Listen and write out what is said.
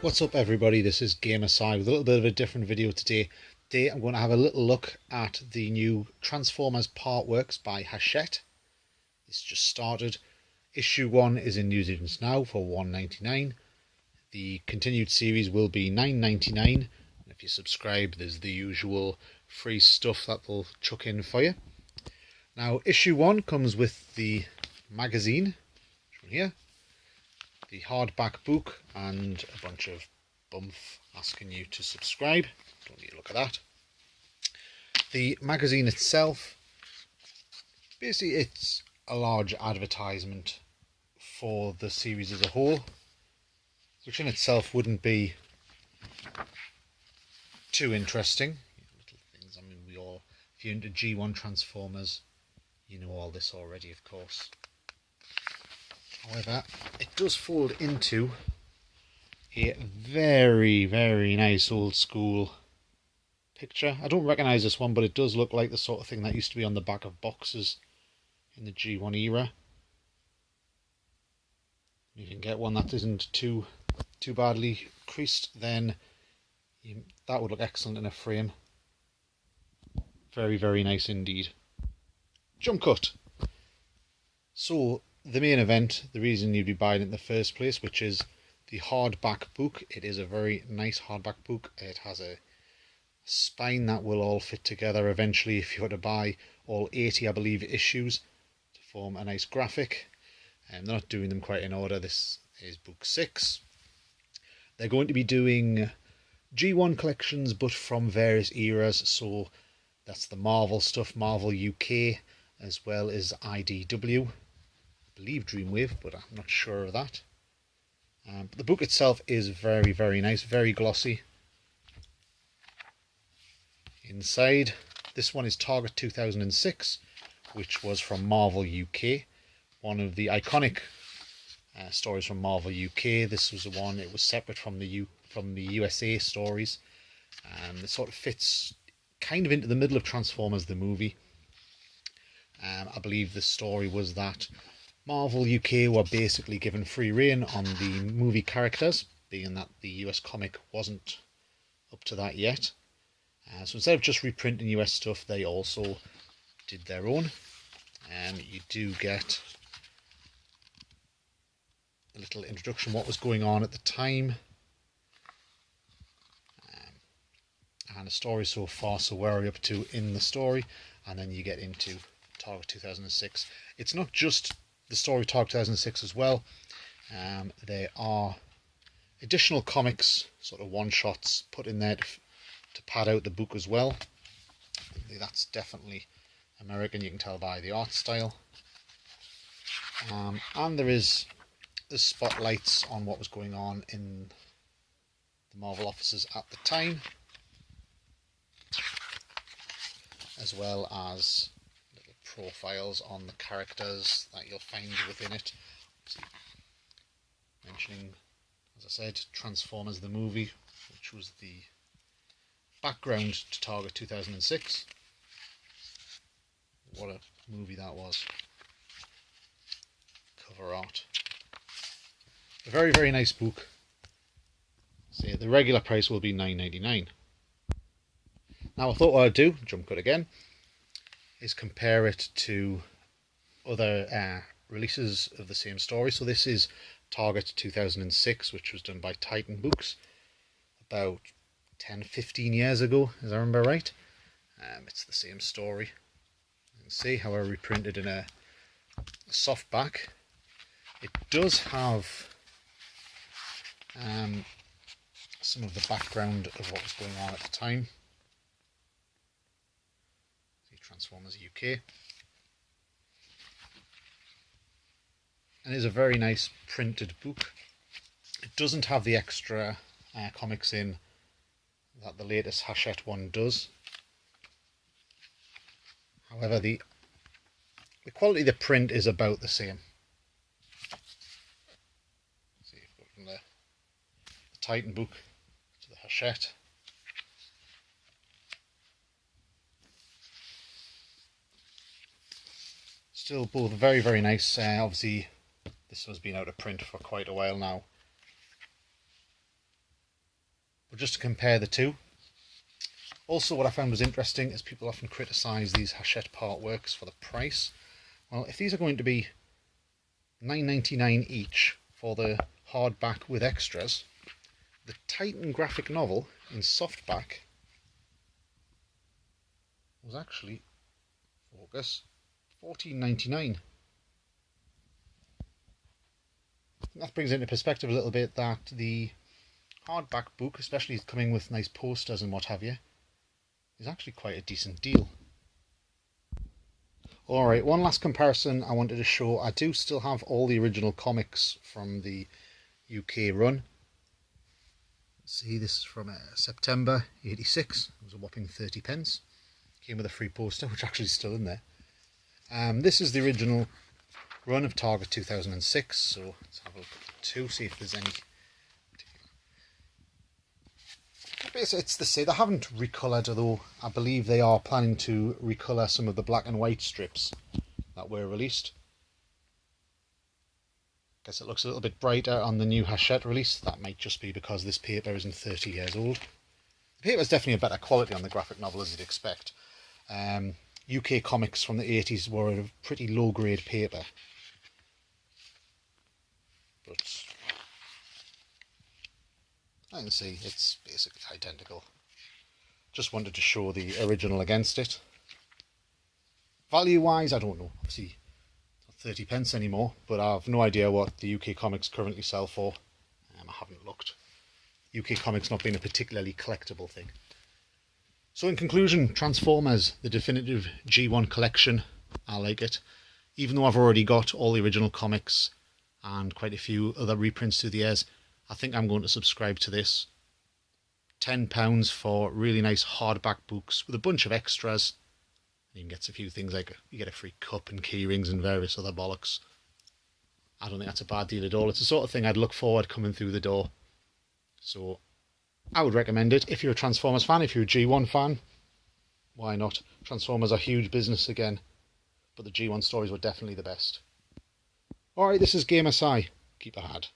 What's up everybody, this is Gamerside with a little bit of a different video today. Today I'm going to have a little look at the new Transformers Part Works by Hachette. It's just started. Issue 1 is in New Zealand now for $1.99. The continued series will be $9.99. And if you subscribe, there's the usual free stuff that they'll chuck in for you. Now, Issue 1 comes with the magazine, shown here, the hardback book, and a bunch of bumf asking you to subscribe. Don't need to look at that. The magazine itself, basically it's a large advertisement for the series as a whole, which in itself wouldn't be too interesting. Little things, I mean, if you're into G1 Transformers, you know all this already, of course. However, it does fold into a very, very nice old school picture. I don't recognise this one, but it does look like the sort of thing that used to be on the back of boxes in the G1 era. If you can get one that isn't too badly creased, then that would look excellent in a frame. Very, very nice indeed. Jump cut. So, the main event, the reason you'd be buying it in the first place, which is the hardback book. It is a very nice hardback book. It has a spine that will all fit together eventually if you were to buy all 80, I believe, issues to form a nice graphic. They're not doing them quite in order. This is book 6. They're going to be doing G1 collections, but from various eras. So that's the Marvel stuff, Marvel UK, as well as IDW. I believe Dreamwave, but I'm not sure of that. But the book itself is very, very nice, very glossy. Inside, this one is Target 2006, which was from Marvel UK, one of the iconic stories from Marvel UK. This was the one, it was separate from the USA stories. It sort of fits kind of into the middle of Transformers the movie. I believe the story was that Marvel UK were basically given free rein on the movie characters, being that the US comic wasn't up to that yet. So instead of just reprinting US stuff, they also did their own. You do get a little introduction what was going on at the time. And the story so far, so where are we up to in the story? And then you get into Target 2006. It's not just the story Target 2006 as well. There are additional comics, sort of one-shots put in there to pad out the book as well. That's definitely American, you can tell by the art style. And there is the spotlights on what was going on in the Marvel offices at the time, as well as little profiles on the characters that you'll find within it. Mentioning, as I said, Transformers the movie, which was the background to Target 2006. What a movie that was. Cover art. A very, very nice book. So the regular price will be $9.99. Now I thought what I'd do, jump cut again, is compare it to other releases of the same story. So this is Target 2006, which was done by Titan Books about 10-15 years ago, as I remember right. It's the same story. You can see, however, reprinted in a softback. It does have some of the background of what was going on at the time. See, Transformers UK. And it is a very nice printed book. It doesn't have the extra comics in that the latest Hachette one does. However, the quality of the print is about the same. See, from the Titan book to the Hachette. Still both very, very nice. Obviously, this has been out of print for quite a while now. but just to compare the two. Also, what I found was interesting is people often criticise these Hachette part works for the price. Well, if these are going to be $9.99 each for the hardback with extras, the Titan graphic novel in softback was actually, focus, $14.99. That brings into perspective a little bit that the hardback book, especially coming with nice posters and what have you, is actually quite a decent deal. Alright, one last comparison I wanted to show. I do still have all the original comics from the UK run. See, this is from September 86. It was a whopping 30 pence. Came with a free poster, which actually is still in there. This is the original run of Target 2006, so let's have a look at 2, see if there's any. Basically, it's the same. They haven't recolored, although I believe they are planning to recolor some of the black and white strips that were released. Guess it looks a little bit brighter on the new Hachette release. That might just be because this paper isn't 30 years old. The paper is definitely a better quality on the graphic novel, as you'd expect. UK comics from the 80s were a pretty low grade paper. But I can see it's basically identical. Just wanted to show the original against it. Value wise, I don't know. Obviously, it's not 30 pence anymore, but I have no idea what the UK comics currently sell for. I haven't looked. UK comics not being a particularly collectible thing. So in conclusion, Transformers, the definitive G1 collection. I like it. Even though I've already got all the original comics and quite a few other reprints through the years, I think I'm going to subscribe to this. £10 for really nice hardback books with a bunch of extras. You can get a few things like you get a free cup and key rings and various other bollocks. I don't think that's a bad deal at all. It's the sort of thing I'd look forward coming through the door. So I would recommend it. If you're a Transformers fan, if you're a G1 fan, why not? Transformers are huge business again, but the G1 stories were definitely the best. Alright, this is Gamer Si. Keep it hard.